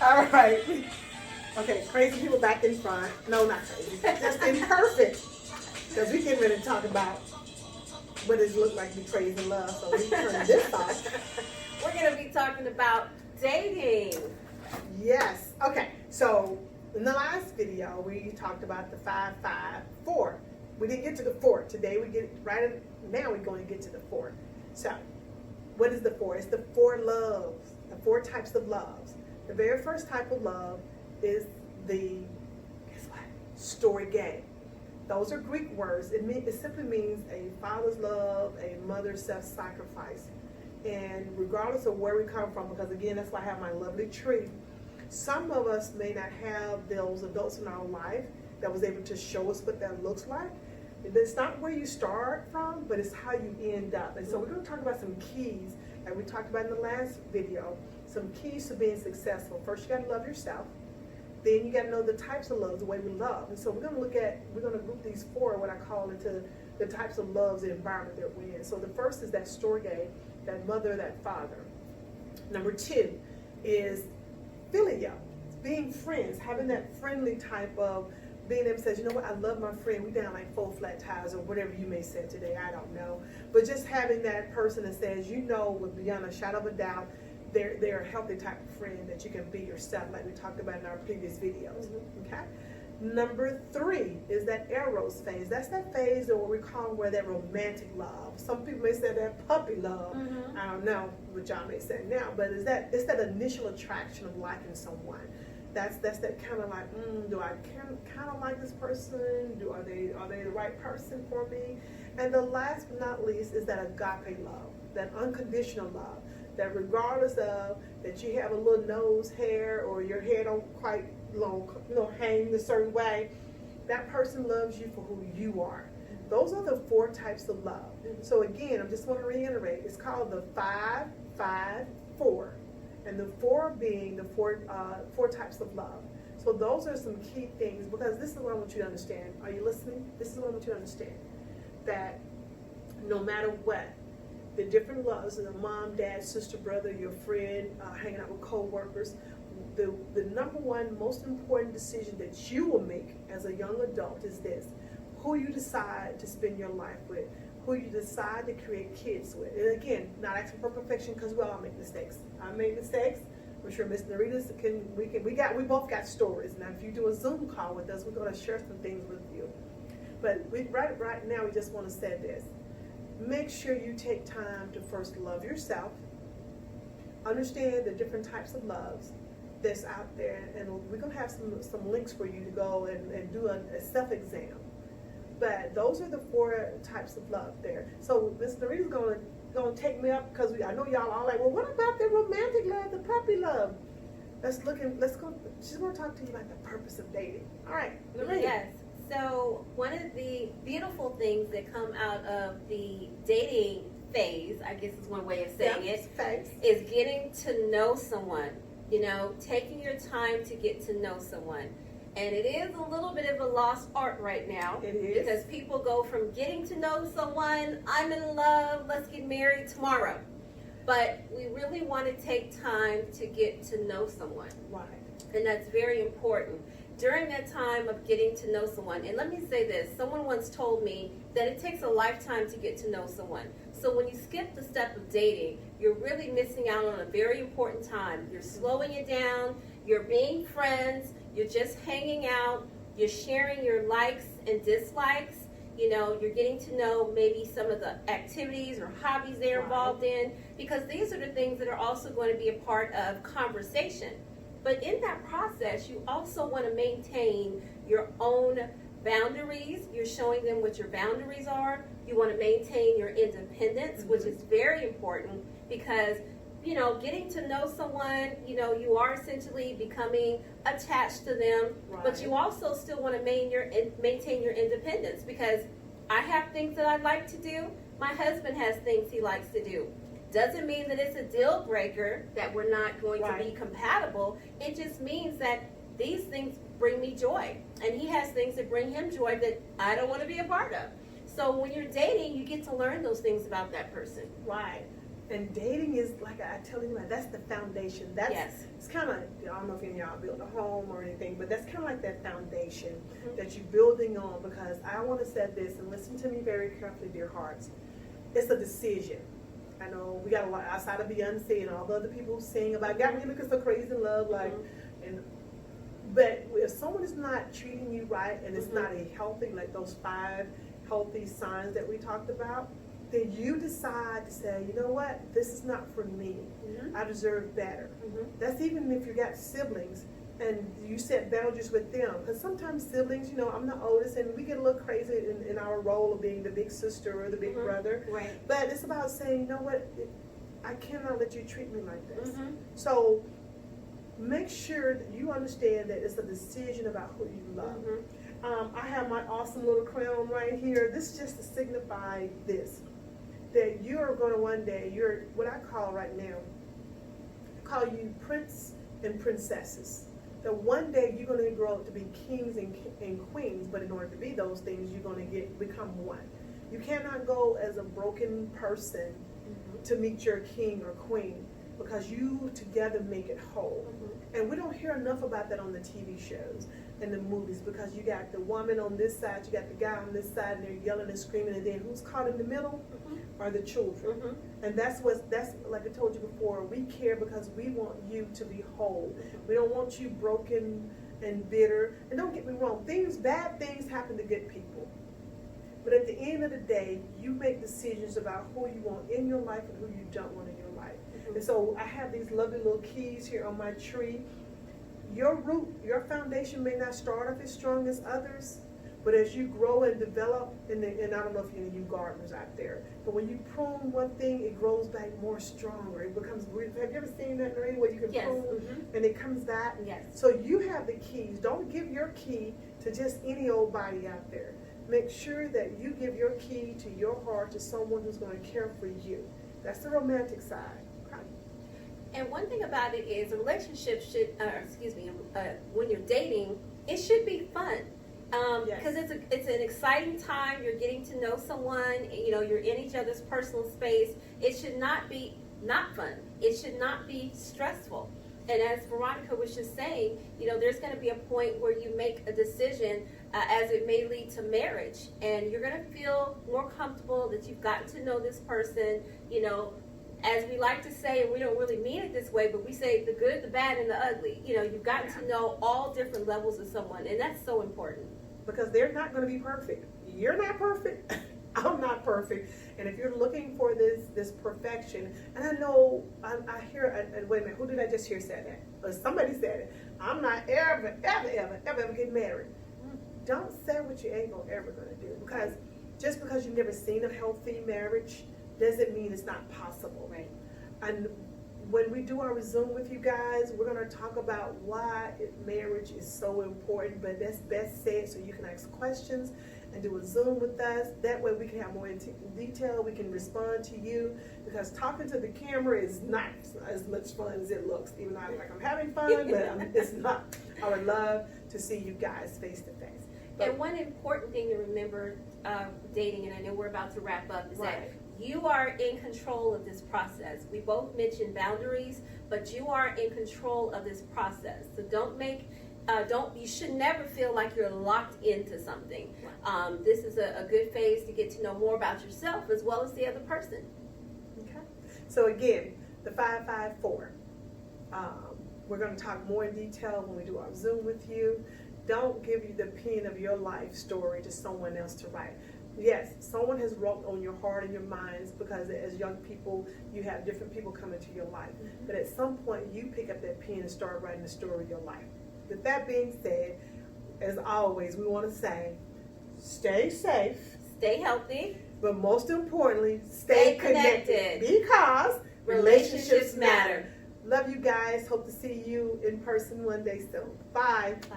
All right. Okay, crazy people back in front. No, not crazy. Just imperfect. Because we getting ready to talk about what it look like to be crazy in love. So we turn this off. We're going to be talking about dating. Yes. Okay. So in the last video, we talked about the 5, 5, 4. We didn't get to the 4. Today we get right now. We're going to get to the 4. So, what is the 4? It's the 4 loves, the 4 types of loves. The very first type of love is the, guess what? Storge. Those are Greek words. It simply means a father's love, a mother's self-sacrifice. And regardless of where we come from, because again, that's why I have my lovely tree. Some of us may not have those adults in our life that was able to show us what that looks like. It's not where you start from, but it's how you end up. And so we're going to talk about some keys that we talked about in the last video. Some keys to being successful. First, you got to love yourself. Then you got to know the types of love, the way we love. And so we're going to group these 4, what I call, into the types of loves, the environment that we're in. So the first is that storge, that mother, that father. Number 2 is philia, being friends, having that friendly type of being able to say, you know what, I love my friend. We down like 4 flat tires or whatever you may say today. I don't know. But just having that person that says, you know, with beyond a shadow of a doubt, they're a healthy type of friend that you can be yourself, like we talked about in our previous videos. Okay. Number 3 is that eros phase. That's that phase that what we call where that romantic love. Some people may say that puppy love. I don't know what y'all may say now, but it's that initial attraction of liking someone. That's that kind of like, do I kind of like this person? Are they the right person for me? And the last but not least is that agape love, that unconditional love, that regardless of that you have a little nose hair or your hair don't quite hang a certain way, that person loves you for who you are. Those are the 4 types of love. So again, I just want to reiterate, it's called the 5, 5, 4. And the 4 being the 4 types of love. So those are some key things, because this is what I want you to understand. Are you listening? This is what I want you to understand. That no matter what, the different loves, the mom, dad, sister, brother, your friend, hanging out with co-workers, the number one most important decision that you will make as a young adult is this: who you decide to spend your life with, who you decide to create kids with. And again, not asking for perfection, because we all make mistakes. I made mistakes. I'm sure Miss Nerita we both got stories. Now, if you do a Zoom call with us, we're going to share some things with you. But right now, we just want to say this: make sure you take time to first love yourself, understand the different types of loves that's out there, and we're going to have some links for you to go and do a self-exam. But those are the 4 types of love there. So Miss Nerita's gonna take me up, because I know y'all all like, well, what about the romantic love, the puppy love? Let's go. She's gonna talk to you about the purpose of dating. All right, Nerita. Yes. So one of the beautiful things that come out of the dating phase, I guess is one way of saying is getting to know someone. You know, taking your time to get to know someone. And it is a little bit of a lost art right now. It is. Because people go from getting to know someone, I'm in love, let's get married tomorrow. But we really want to take time to get to know someone. Right. And that's very important. During that time of getting to know someone, and let me say this, someone once told me that it takes a lifetime to get to know someone. So when you skip the step of dating, you're really missing out on a very important time. You're slowing it down, you're being friends, you're just hanging out, you're sharing your likes and dislikes, you know, you're getting to know maybe some of the activities or hobbies they're involved in, because these are the things that are also going to be a part of conversation. But in that process, you also want to maintain your own boundaries. You're showing them what your boundaries are. You want to maintain your independence, which is very important, because, you know, getting to know someone, you know, you are essentially becoming attached to them, but you also still want to maintain your independence, because I have things that I like to do. My husband has things he likes to do. Doesn't mean that it's a deal breaker that we're not going to be compatible. It just means that these things bring me joy, and he has things that bring him joy that I don't want to be a part of. So when you're dating, you get to learn those things about that person. Right. And dating is, like I tell you, that's the foundation. That's, Yes. it's kind of, I don't know if any of y'all build a home or anything, but that's kind of like that foundation that you're building on, because I want to say this, and listen to me very carefully, dear hearts. It's a decision. I know we got a lot outside of Beyonce and all the other people who sing about got me looking so crazy in love, like, and but if someone is not treating you right and it's not a healthy, like those 5 healthy signs that we talked about, then you decide to say, you know what, this is not for me. I deserve better. That's even if you got siblings and you set boundaries with them. Because sometimes siblings, you know, I'm the oldest and we get a little crazy in our role of being the big sister or the big brother. Right. But it's about saying, you know what, I cannot let you treat me like this. So make sure that you understand that it's a decision about who you love. I have my awesome little crown right here. This is just to signify this, that you are going to one day, you're what I call right now, I call you prince and princesses. That one day you're going to grow up to be kings and queens, but in order to be those things, you're going to become one. You cannot go as a broken person to meet your king or queen, because you together make it whole. And we don't hear enough about that on the TV shows and the movies, because you got the woman on this side, you got the guy on this side, and they're yelling and screaming, and then who's caught in the middle are the children. And that's like I told you before, we care because we want you to be whole. We don't want you broken and bitter. And don't get me wrong, bad things happen to good people. But at the end of the day, you make decisions about who you want in your life and who you don't want in your life. And so I have these lovely little keys here on my tree. Your root, your foundation may not start off as strong as others, but as you grow and develop, and I don't know if any of you gardeners out there, but when you prune one thing, it grows back more stronger. It becomes, have you ever seen that, Nerita, where you can prune and it comes back? Yes. So you have the keys. Don't give your key to just any old body out there. Make sure that you give your key to your heart to someone who's going to care for you. That's the romantic side. And one thing about it is a relationship should, when you're dating, it should be fun. Because it's an exciting time. You're getting to know someone. You know, you're in each other's personal space. It should not be not fun. It should not be stressful. And as Veronica was just saying, you know, there's going to be a point where you make a decision as it may lead to marriage. And you're going to feel more comfortable that you've gotten to know this person, you know, as we like to say, and we don't really mean it this way, but we say the good, the bad, and the ugly. You know, you've gotten to know all different levels of someone, and that's so important. Because they're not going to be perfect. You're not perfect. I'm not perfect. And if you're looking for this perfection, and I know, I hear, and wait a minute, who did I just hear say that? Or somebody said it. I'm not ever getting married. Don't say what you ain't ever going to do. Because just because you've never seen a healthy marriage doesn't mean it's not possible. Right. And when we do our Zoom with you guys, we're going to talk about why marriage is so important, but that's best said so you can ask questions and do a Zoom with us. That way we can have more detail, we can respond to you, because talking to the camera is not as much fun as it looks, even though I like I'm having fun, but it's not. I would love to see you guys face to face. And one important thing to remember dating, and I know we're about to wrap up, is that you are in control of this process. We both mentioned boundaries, but you are in control of this process. So you should never feel like you're locked into something. This is a good phase to get to know more about yourself as well as the other person. Okay. So again, the 554. We're going to talk more in detail when we do our Zoom with you. Don't give you the pen of your life story to someone else to write. Yes, someone has wrote on your heart and your minds, because as young people, you have different people come into your life. But at some point, you pick up that pen and start writing the story of your life. With that being said, as always, we want to say, stay safe. Stay healthy. But most importantly, stay connected. Because relationships matter. Love you guys. Hope to see you in person one day soon. Bye. Bye.